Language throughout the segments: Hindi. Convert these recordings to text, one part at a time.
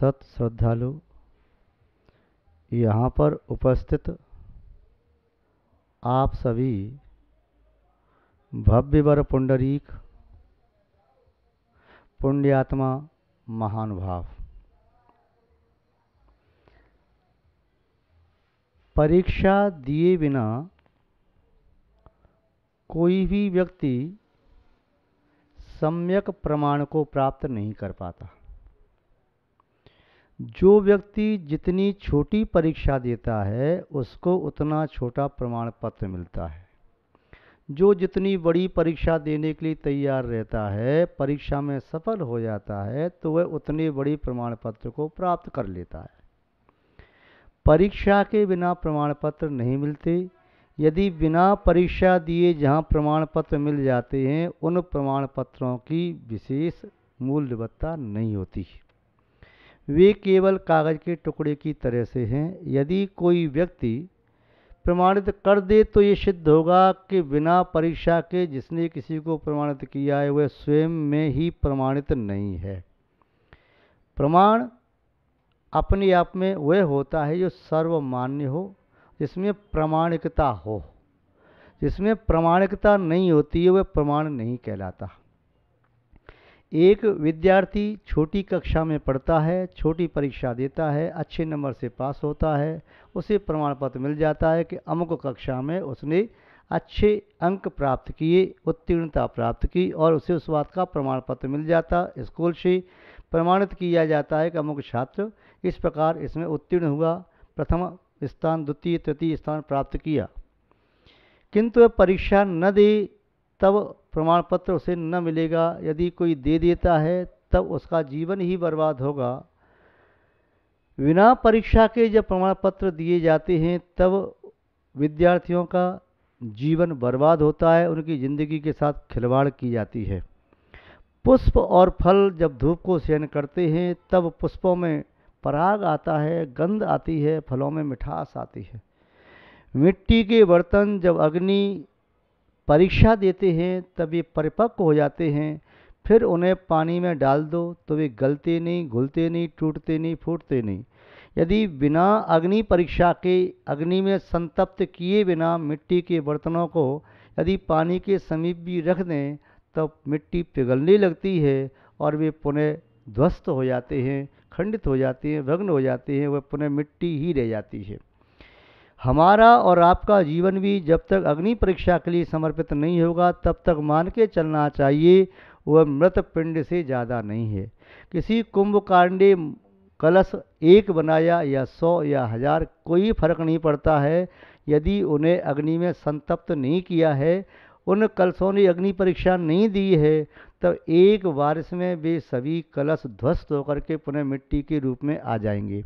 सत श्रद्धालु, यहाँ पर उपस्थित आप सभी भव्यवर पुंडरीक पुण्यात्मा महानुभाव, परीक्षा दिए बिना कोई भी व्यक्ति सम्यक प्रमाण को प्राप्त नहीं कर पाता। जो व्यक्ति जितनी छोटी परीक्षा देता है उसको उतना छोटा प्रमाण पत्र मिलता है। जो जितनी बड़ी परीक्षा देने के लिए तैयार रहता है, परीक्षा में सफल हो जाता है तो वह उतने बड़ी प्रमाण पत्र को प्राप्त कर लेता है। परीक्षा के बिना प्रमाण पत्र नहीं मिलते। यदि बिना परीक्षा दिए जहाँ प्रमाण पत्र मिल जाते हैं, उन प्रमाण पत्रों की विशेष मूल्यवत्ता नहीं होती। वे केवल कागज के टुकड़े की तरह से हैं। यदि कोई व्यक्ति प्रमाणित कर दे तो ये सिद्ध होगा कि बिना परीक्षा के जिसने किसी को प्रमाणित किया है वह स्वयं में ही प्रमाणित नहीं है। प्रमाण अपने आप में वह होता है जो सर्वमान्य हो, जिसमें प्रामाणिकता हो। जिसमें प्रामाणिकता नहीं होती है वह प्रमाण नहीं कहलाता। एक विद्यार्थी छोटी कक्षा में पढ़ता है, छोटी परीक्षा देता है, अच्छे नंबर से पास होता है, उसे प्रमाण पत्र मिल जाता है कि अमुक कक्षा में उसने अच्छे अंक प्राप्त किए, उत्तीर्णता प्राप्त की, और उसे उस बात का प्रमाण पत्र मिल जाता। स्कूल से प्रमाणित किया जाता है कि अमुक छात्र इस प्रकार इसमें उत्तीर्ण हुआ, प्रथम स्थान, द्वितीय, तृतीय स्थान प्राप्त किया। किंतु वह परीक्षा न दे तब प्रमाण पत्र उसे न मिलेगा। यदि कोई दे देता है तब उसका जीवन ही बर्बाद होगा। बिना परीक्षा के जब प्रमाण पत्र दिए जाते हैं तब विद्यार्थियों का जीवन बर्बाद होता है, उनकी ज़िंदगी के साथ खिलवाड़ की जाती है। पुष्प और फल जब धूप को सहन करते हैं तब पुष्पों में पराग आता है, गंध आती है, फलों में मिठास आती है। मिट्टी के बर्तन जब अग्नि परीक्षा देते हैं तब ये परिपक्व हो जाते हैं। फिर उन्हें पानी में डाल दो तो वे गलते नहीं, घुलते नहीं, टूटते नहीं, फूटते नहीं। यदि बिना अग्नि परीक्षा के, अग्नि में संतप्त किए बिना मिट्टी के बर्तनों को यदि पानी के समीप भी रख दें तब मिट्टी पिघलने लगती है और वे पुनः ध्वस्त हो जाते हैं, खंडित हो जाते हैं, भग्न हो जाते हैं, वह पुनः मिट्टी ही रह जाती है। हमारा और आपका जीवन भी जब तक अग्नि परीक्षा के लिए समर्पित नहीं होगा तब तक मान के चलना चाहिए वह मृत पिंड से ज़्यादा नहीं है। किसी कुंभकांडे कलश एक बनाया या 100 या 1000 कोई फर्क नहीं पड़ता है। यदि उन्हें अग्नि में संतप्त नहीं किया है, उन कलशों ने अग्नि परीक्षा नहीं दी है, तब एक बारिश में वे सभी कलश ध्वस्त होकर के पुनः मिट्टी के रूप में आ जाएंगे।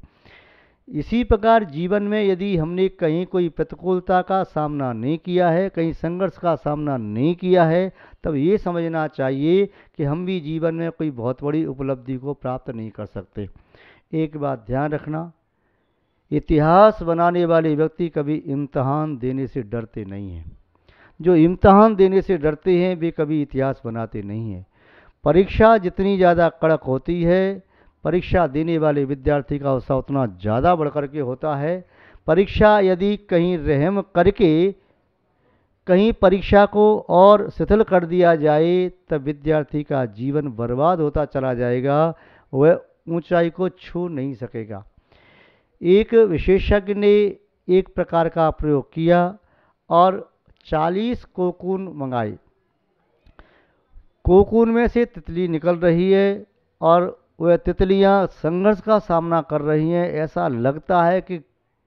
इसी प्रकार जीवन में यदि हमने कहीं कोई प्रतिकूलता का सामना नहीं किया है, कहीं संघर्ष का सामना नहीं किया है, तब ये समझना चाहिए कि हम भी जीवन में कोई बहुत बड़ी उपलब्धि को प्राप्त नहीं कर सकते। एक बात ध्यान रखना, इतिहास बनाने वाले व्यक्ति कभी इम्तहान देने से डरते नहीं हैं। जो इम्तहान देने से डरते हैं वे कभी इतिहास बनाते नहीं हैं। परीक्षा जितनी ज़्यादा कड़क होती है, परीक्षा देने वाले विद्यार्थी का उत्साह उतना ज़्यादा बढ़ करके होता है। परीक्षा यदि कहीं रहम करके कहीं परीक्षा को और शिथिल कर दिया जाए तब विद्यार्थी का जीवन बर्बाद होता चला जाएगा, वह ऊंचाई को छू नहीं सकेगा। एक विशेषज्ञ ने एक प्रकार का प्रयोग किया और 40 कोकून मंगाए। कोकून में से तितली निकल रही है और वह तितलियां संघर्ष का सामना कर रही हैं। ऐसा लगता है कि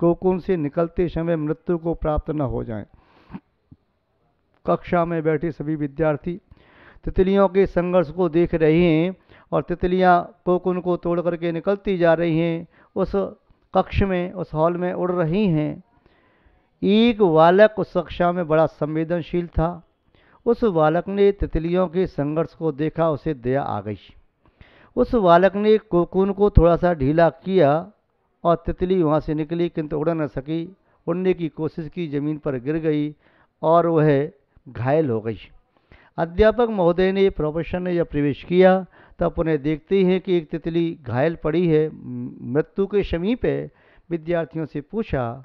कोकून से निकलते समय मृत्यु को प्राप्त न हो जाएं। कक्षा में बैठे सभी विद्यार्थी तितलियों के संघर्ष को देख रहे हैं और तितलियां कोकून को तोड़ करके निकलती जा रही हैं, उस कक्ष में, उस हॉल में उड़ रही हैं। एक बालक उस कक्षा में बड़ा संवेदनशील था। उस बालक ने तितलियों के संघर्ष को देखा, उसे दया आ गई। उस बालक ने कोकून को थोड़ा सा ढीला किया और तितली वहाँ से निकली किंतु उड़ न सकी। उड़ने की कोशिश की, ज़मीन पर गिर गई और वह घायल हो गई। अध्यापक महोदय ने, प्रोफेसर ने जब प्रवेश किया तब उन्हें देखते हैं कि एक तितली घायल पड़ी है, मृत्यु के समीप है। विद्यार्थियों से पूछा,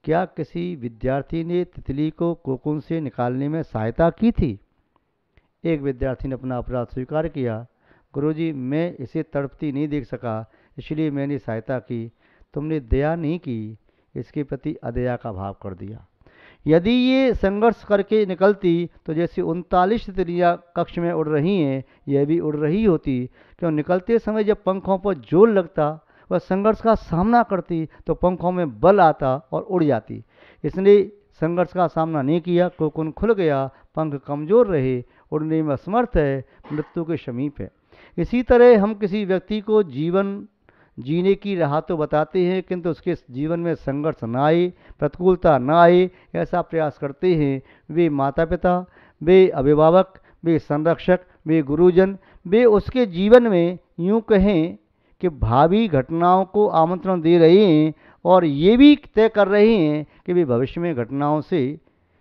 क्या किसी विद्यार्थी ने तितली को कोकून से निकालने में सहायता की थी? एक विद्यार्थी ने अपना अपराध स्वीकार किया। गुरुजी, मैं इसे तड़पती नहीं देख सका, इसलिए मैंने सहायता की। तुमने दया नहीं की, इसके प्रति अदया का भाव कर दिया। यदि ये संघर्ष करके निकलती तो जैसे 39 तितलियां कक्ष में उड़ रही हैं, यह भी उड़ रही होती। क्यों? निकलते समय जब पंखों पर जोर लगता, वह संघर्ष का सामना करती तो पंखों में बल आता और उड़ जाती। इसने संघर्ष का सामना नहीं किया, कोकून खुल गया, पंख कमजोर रहे, उड़ने में असमर्थ है, मृत्यु के समीप है। इसी तरह हम किसी व्यक्ति को जीवन जीने की राह तो बताते हैं, किंतु उसके जीवन में संघर्ष ना आए, प्रतिकूलता ना आए, ऐसा प्रयास करते हैं। वे माता पिता, वे अभिभावक, वे संरक्षक, वे गुरुजन, वे उसके जीवन में यूं कहें कि भावी घटनाओं को आमंत्रण दे रहे हैं और ये भी तय कर रहे हैं कि वे भविष्य में घटनाओं से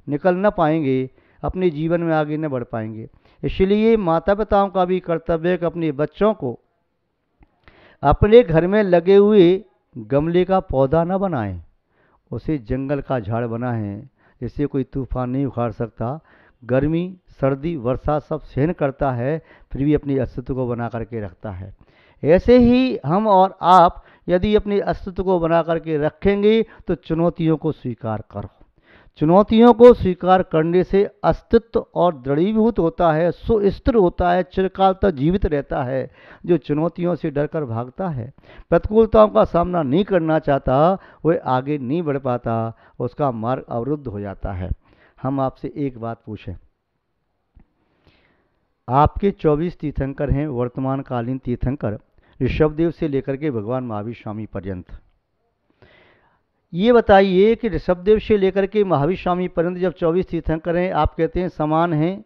निकल न पाएंगे, अपने जीवन में आगे न बढ़ पाएंगे। इसलिए माता पिताओं का भी कर्तव्य है कि अपने बच्चों को अपने घर में लगे हुए गमले का पौधा न बनाएं, उसे जंगल का झाड़ बनाएं, जिससे कोई तूफान नहीं उखाड़ सकता। गर्मी, सर्दी, वर्षा सब सहन करता है, फिर भी अपने अस्तित्व को बना करके रखता है। ऐसे ही हम और आप यदि अपने अस्तित्व को बना करके रखेंगे तो चुनौतियों को स्वीकार करो। चुनौतियों को स्वीकार करने से अस्तित्व और दृढ़ीभूत होता है, सुस्थिर होता है, चिरकाल तक जीवित रहता है। जो चुनौतियों से डरकर भागता है, प्रतिकूलताओं का सामना नहीं करना चाहता, वह आगे नहीं बढ़ पाता, उसका मार्ग अवरुद्ध हो जाता है। हम आपसे एक बात पूछें, आपके 24 तीर्थंकर हैं, वर्तमान कालीन तीर्थंकर, ऋषभदेव से लेकर के भगवान महावीर स्वामी पर्यंत। ये बताइए कि ऋषभदेव से लेकर के महावीर स्वामी पर्यंत जब 24 तीर्थंकर हैं, आप कहते हैं समान हैं।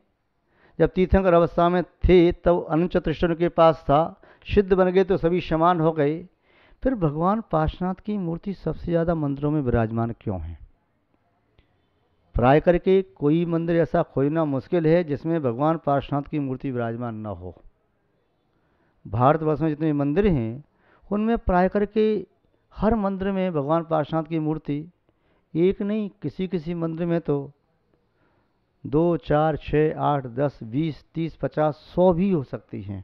जब तीर्थंकर अवस्था में थे तब अनंत चतुष्टय के पास था, सिद्ध बन गए तो सभी समान हो गए। फिर भगवान पार्श्वनाथ की मूर्ति सबसे ज़्यादा मंदिरों में विराजमान क्यों है? प्राय करके कोई मंदिर ऐसा खोजना मुश्किल है जिसमें भगवान पार्श्वनाथ की मूर्ति विराजमान न हो। भारतवर्ष में जितने मंदिर हैं उनमें प्राय करके हर मंदिर में भगवान पार्श्वनाथ की मूर्ति एक नहीं, किसी किसी मंदिर में तो 2, 4, 6, 8, 10, 20, 30, 50, 100 भी हो सकती हैं,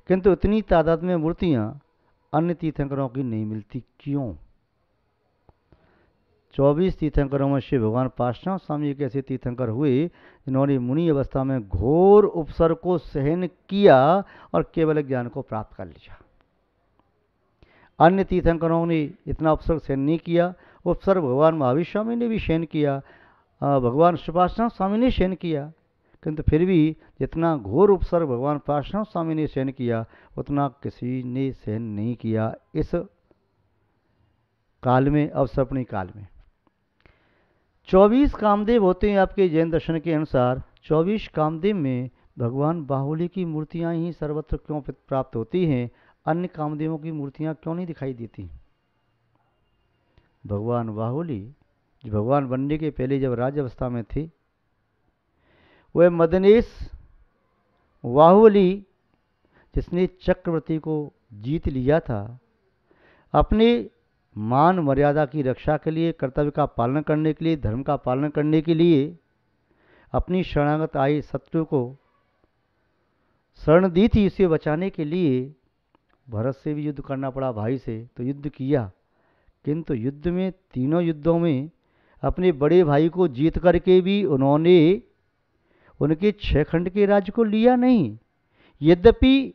किंतु इतनी तादाद में मूर्तियां अन्य तीर्थंकरों की नहीं मिलती। क्यों? 24 तीर्थंकरों में से भगवान पार्श्वनाथ स्वामी एक ऐसे तीर्थंकर हुए जिन्होंने मुनि अवस्था में घोर उपसर्ग को सहन किया और केवल ज्ञान को प्राप्त कर लिया। अन्य तीर्थंकरों ने इतना उपसर्ग सहन नहीं किया। उपसर्ग भगवान महावीर स्वामी ने भी सहन किया, भगवान पार्श्वनाथ स्वामी ने सहन किया, किंतु फिर भी जितना घोर उपसर्ग भगवान पार्श्वनाथ स्वामी ने सहन किया उतना किसी ने सहन नहीं किया इस काल में, अवसर्पणी काल में। 24 कामदेव होते हैं आपके जैन दर्शन के अनुसार। 24 कामदेव में भगवान बाहुली की मूर्तियां ही सर्वत्र क्यों प्राप्त होती हैं? अन्य कामदेवों की मूर्तियां क्यों नहीं दिखाई देती? भगवान बाहुली जो भगवान बनने के पहले जब राज्यावस्था में थे, वह मदनेश बाहुली जिसने चक्रवर्ती को जीत लिया था, अपने मान मर्यादा की रक्षा के लिए, कर्तव्य का पालन करने के लिए, धर्म का पालन करने के लिए अपनी शरणागत आए शत्रु को शरण दी थी। इसे बचाने के लिए भरत से भी युद्ध करना पड़ा, भाई से, तो युद्ध किया, किंतु युद्ध में, तीनों युद्धों में अपने बड़े भाई को जीत करके भी उन्होंने उनके 6 खंड के राज्य को लिया नहीं। यद्यपि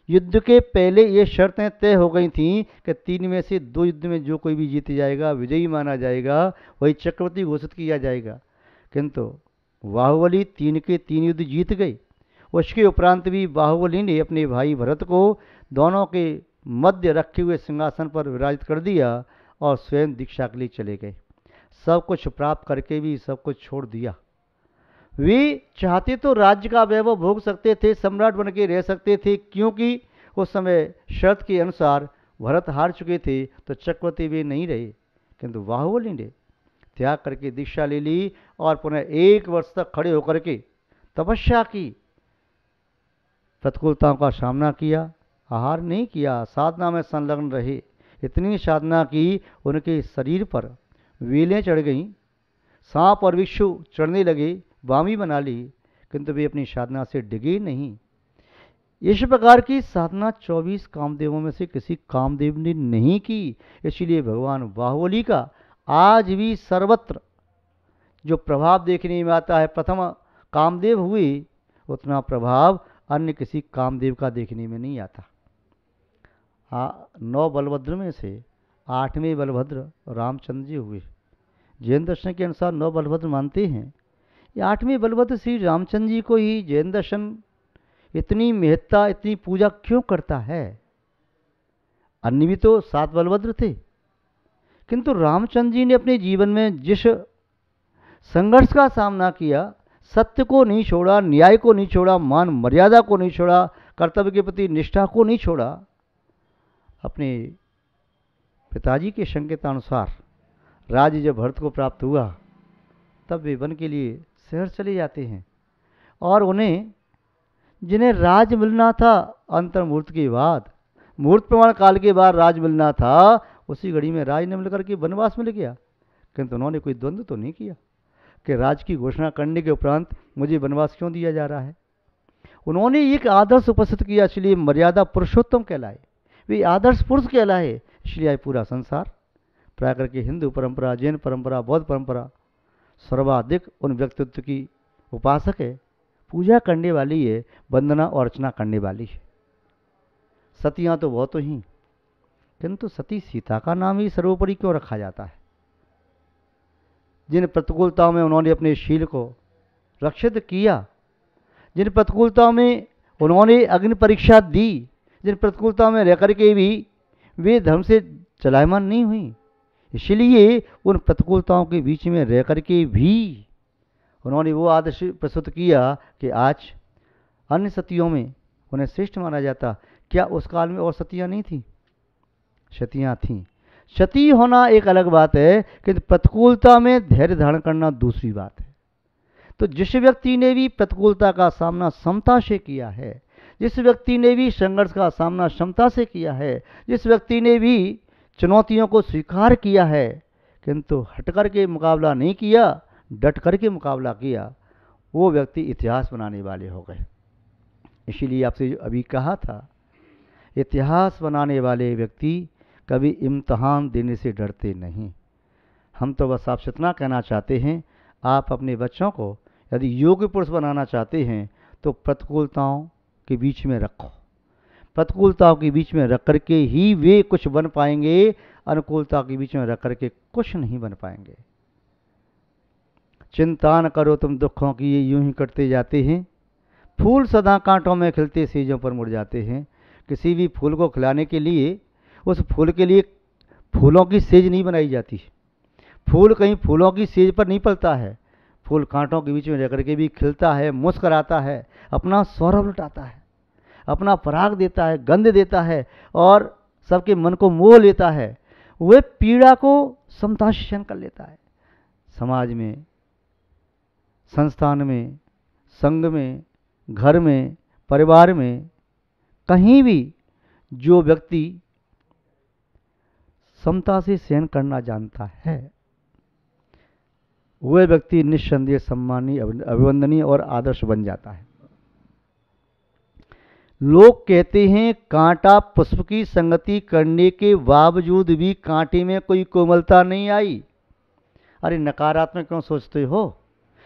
युद्ध के पहले ये शर्तें तय हो गई थीं कि 3 में से 2 युद्ध में जो कोई भी जीत जाएगा, विजयी माना जाएगा, वही चक्रवर्ती घोषित किया जाएगा। किंतु बाहुबली 3 के 3 युद्ध जीत गए। उसके उपरांत भी बाहुबली ने अपने भाई भरत को दोनों के मध्य रखे हुए सिंहासन पर विराजित कर दिया और स्वयं दीक्षा के लिए चले गए। सब कुछ प्राप्त करके भी सब कुछ छोड़ दिया। वे चाहते तो राज्य का वैभव भोग सकते थे, सम्राट बन के रह सकते थे, क्योंकि उस समय शर्त के अनुसार भरत हार चुके थे, तो चक्रवर्ती वे नहीं रहे। किंतु बाहुबली ने त्याग करके दीक्षा ले ली और पुनः 1 वर्ष तक खड़े होकर के तपस्या की, प्रतिकूलताओं का सामना किया, आहार नहीं किया, साधना में संलग्न रहे। इतनी साधना की उनके शरीर पर वेलें चढ़ गईं, सांप और विच्छू चढ़ने लगे, वामी बना ली, किंतु वे अपनी साधना से डिगे नहीं। इस प्रकार की साधना 24 कामदेवों में से किसी कामदेव ने नहीं की। इसलिए भगवान बाहुबली का आज भी सर्वत्र जो प्रभाव देखने में आता है, प्रथम कामदेव हुए, उतना प्रभाव अन्य किसी कामदेव का देखने में नहीं आता। 9 बलभद्र में से 8वें बलभद्र रामचंद्र जी हुए। जैन दर्शन के अनुसार 9 बलभद्र मानते हैं। ये 8वें बलभद्र श्री रामचंद्र जी को ही जैन दर्शन इतनी महत्ता, इतनी पूजा क्यों करता है? अन्य भी तो 7 बलभद्र थे, किंतु रामचंद्र जी ने अपने जीवन में जिस संघर्ष का सामना किया, सत्य को नहीं छोड़ा, न्याय को नहीं छोड़ा, मान मर्यादा को नहीं छोड़ा, कर्तव्य के प्रति निष्ठा को नहीं छोड़ा, अपने पिताजी के संकेतानुसार राज्य जब भरत को प्राप्त हुआ, तब वे वन के लिए शहर चले जाते हैं। और उन्हें जिन्हें राज मिलना था अंतर्मूर्त के बाद, मूर्त प्रमाण काल के बाद राज मिलना था, उसी घड़ी में राज न मिल करके वनवास मिल गया। किंतु उन्होंने कोई द्वंद्व तो नहीं किया कि राज की घोषणा करने के उपरांत मुझे वनवास क्यों दिया जा रहा है। उन्होंने एक आदर्श उपस्थित किया, इसलिए मर्यादा पुरुषोत्तम कहलाए, वे आदर्श पुरुष कहलाए। इसलिए पूरा संसार प्राय करके हिंदू परंपरा, जैन परंपरा, बौद्ध परंपरा सर्वाधिक उन व्यक्तित्व की उपासक है, पूजा करने वाली है, वंदना और अर्चना करने वाली है। सतियाँ तो बहुत ही, किंतु सती सीता का नाम ही सर्वोपरि क्यों रखा जाता है? जिन प्रतिकूलताओं में उन्होंने अपने शील को रक्षित किया, जिन प्रतिकूलताओं में उन्होंने अग्नि परीक्षा दी, जिन प्रतिकूलताओं में रह करके भी वे धर्म से चलायमान नहीं हुई, इसलिए उन प्रतिकूलताओं के बीच में रह करके भी उन्होंने वो आदर्श प्रस्तुत किया कि आज अन्य सतियों में उन्हें श्रेष्ठ माना जाता। क्या उस काल में और सतियाँ नहीं थीं? सतियाँ थीं। सती होना एक अलग बात है, किंतु प्रतिकूलता में धैर्य धारण करना दूसरी बात है। तो जिस व्यक्ति ने भी प्रतिकूलता का सामना समता से किया है, जिस व्यक्ति ने भी संघर्ष का सामना क्षमता से किया है, जिस व्यक्ति ने भी चुनौतियों को स्वीकार किया है, किंतु हटकर के मुकाबला नहीं किया, डट कर के मुकाबला किया, वो व्यक्ति इतिहास बनाने वाले हो गए। इसीलिए आपसे अभी कहा था, इतिहास बनाने वाले व्यक्ति कभी इम्तहान देने से डरते नहीं। हम तो बस आपसे इतना कहना चाहते हैं, आप अपने बच्चों को यदि योग्य पुरुष बनाना चाहते हैं तो प्रतिकूलताओं के बीच में रखो। प्रतिकूलताओं के बीच में रख करके ही वे कुछ बन पाएंगे, अनुकूलता के बीच में रख करके कुछ नहीं बन पाएंगे। चिंता न करो तुम दुखों की, ये यूं ही कटते जाते हैं। फूल सदा कांटों में खिलते सेजों पर मुड़ जाते हैं। किसी भी फूल को खिलाने के लिए उस फूल के लिए फूलों की सेज नहीं बनाई जाती। फूल कहीं फूलों की सेज पर नहीं पलता है। फूल कांटों के बीच में रह करके भी खिलता है, मुस्कराता है, अपना सौरभ लुटाता है, अपना पराग देता है, गंध देता है और सबके मन को मोह लेता है। वह पीड़ा को समता से सहन कर लेता है। समाज में, संस्थान में, संघ में, घर में, परिवार में, कहीं भी जो व्यक्ति समता से सहन करना जानता है, वह व्यक्ति निस्संदेह सम्मानीय, अभिवंदनीय और आदर्श बन जाता है। लोग कहते हैं कांटा पुष्प की संगति करने के बावजूद भी कांटे में कोई कोमलता नहीं आई। अरे नकारात्मक क्यों सोचते हो?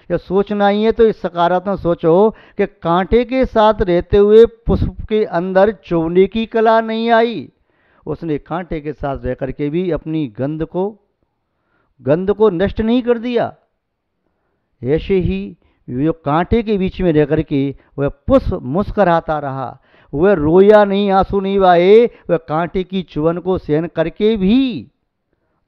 या सोचना ही है तो इस सकारात्मक सोचो कि कांटे के साथ रहते हुए पुष्प के अंदर चुभने की कला नहीं आई। उसने कांटे के साथ रह करके भी अपनी गंध को नष्ट नहीं कर दिया। ऐसे ही जो कांटे के बीच में रह करके वह पुष्प मुस्कराता रहा, वह रोया नहीं, आंसू नहीं बहाए, वह कांटे की चुभन को सहन करके भी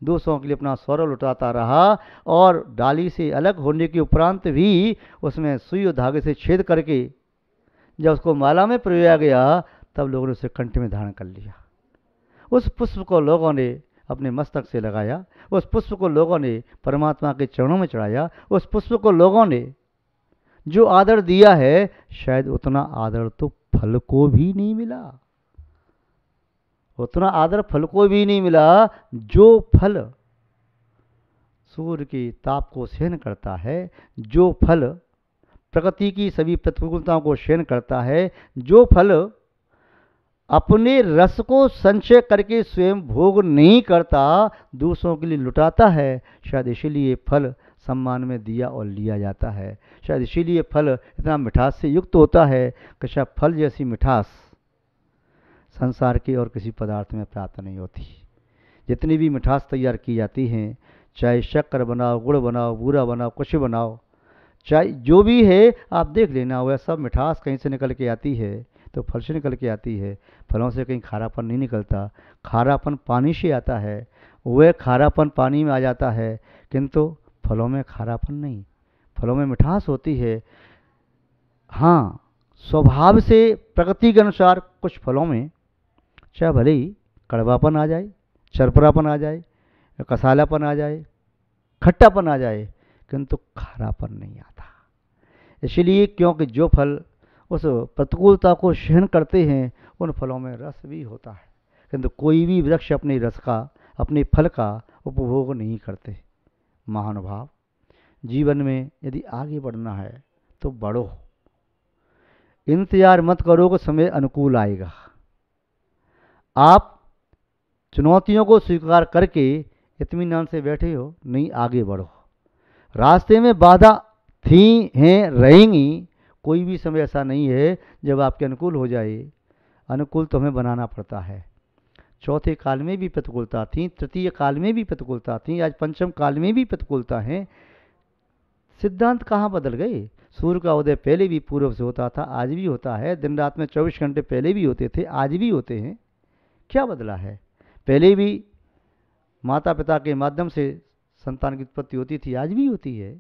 दूसरों के लिए अपना सौरभ लुटाता रहा। और डाली से अलग होने के उपरांत भी उसमें सुई और धागे से छेद करके जब उसको माला में पिरोया गया, तब लोगों ने उसे कंठ में धारण कर लिया। उस पुष्प को लोगों ने अपने मस्तक से लगाया, उस पुष्प को लोगों ने परमात्मा के चरणों में चढ़ाया, उस पुष्प को लोगों ने जो आदर दिया है, शायद उतना आदर तो फल को भी नहीं मिला, उतना आदर फल को भी नहीं मिला। जो फल सूर्य के ताप को सहन करता है, जो फल प्रकृति की सभी प्रतिकूलताओं को सहन करता है, जो फल अपने रस को संचय करके स्वयं भोग नहीं करता, दूसरों के लिए लुटाता है, शायद इसीलिए फल सम्मान में दिया और लिया जाता है। शायद इसीलिए फल इतना मिठास से युक्त होता है कि शायद फल जैसी मिठास संसार के और किसी पदार्थ में प्राप्त नहीं होती। जितनी भी मिठास तैयार की जाती हैं, चाहे शक्कर बनाओ, गुड़ बनाओ, बूरा बनाओ, कुछ बनाओ, चाहे जो भी है आप देख लेना, वह सब मिठास कहीं से निकल के आती है तो फल से निकल के आती है। फलों से कहीं खारापन नहीं निकलता, खारापन पानी से आता है, वह खारापन पानी में आ जाता है, किंतु फलों में खारापन नहीं, फलों में मिठास होती है। हाँ, स्वभाव से प्रकृति के अनुसार कुछ फलों में चाहे भले ही कड़वापन आ जाए, चरपरापन आ जाए, कसालापन आ जाए, खट्टापन आ जाए, किंतु खारापन नहीं आता। इसलिए क्योंकि जो फल उस प्रतिकूलता को सहन करते हैं, उन फलों में रस भी होता है, किंतु कोई भी वृक्ष अपने रस का, अपने फल का उपभोग नहीं करते। महानुभाव, जीवन में यदि आगे बढ़ना है तो बढ़ो, इंतजार मत करो कि समय अनुकूल आएगा। आप चुनौतियों को स्वीकार करके इत्मीनान से बैठे हो, नहीं, आगे बढ़ो। रास्ते में बाधा थी हैं, रहेंगी, कोई भी समय ऐसा नहीं है जब आपके अनुकूल हो जाए। अनुकूल तो हमें बनाना पड़ता है। चौथे काल में भी प्रतिकूलता थी, तृतीय काल में भी प्रतिकूलता थी, आज पंचम काल में भी प्रतिकूलता है। सिद्धांत कहाँ बदल गए? सूर्य का उदय पहले भी पूर्व से होता था, आज भी होता है। दिन रात में 24 घंटे पहले भी होते थे, आज भी होते हैं। क्या बदला है? पहले भी माता पिता के माध्यम से संतान की उत्पत्ति होती थी, आज भी होती है।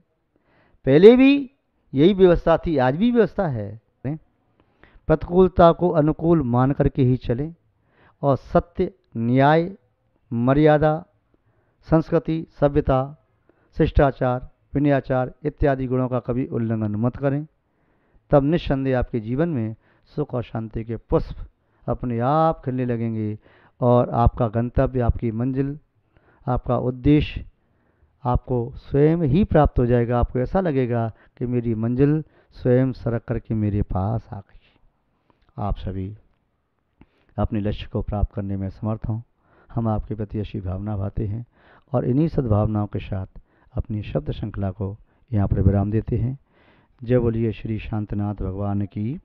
पहले भी यही व्यवस्था थी, आज भी व्यवस्था है। प्रतिकूलता को अनुकूल मान करके ही चलें और सत्य, न्याय, मर्यादा, संस्कृति, सभ्यता, शिष्टाचार, विनयाचार इत्यादि गुणों का कभी उल्लंघन मत करें। तब निस्संदेह आपके जीवन में सुख और शांति के पुष्प अपने आप खिलने लगेंगे और आपका गंतव्य, आपकी मंजिल, आपका उद्देश्य आपको स्वयं ही प्राप्त हो जाएगा। आपको ऐसा लगेगा कि मेरी मंजिल स्वयं सरक करके मेरे पास आ गई। आप सभी अपने लक्ष्य को प्राप्त करने में समर्थ हों, हम आपके प्रति ऐसी भावना भाते हैं और इन्हीं सद्भावनाओं के साथ अपनी शब्द श्रृंखला को यहाँ पर विराम देते हैं। जय बोलिए श्री शांतनाथ भगवान की,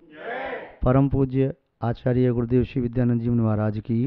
परम पूज्य आचार्य गुरुदेव श्री विद्यानंद जी महाराज की।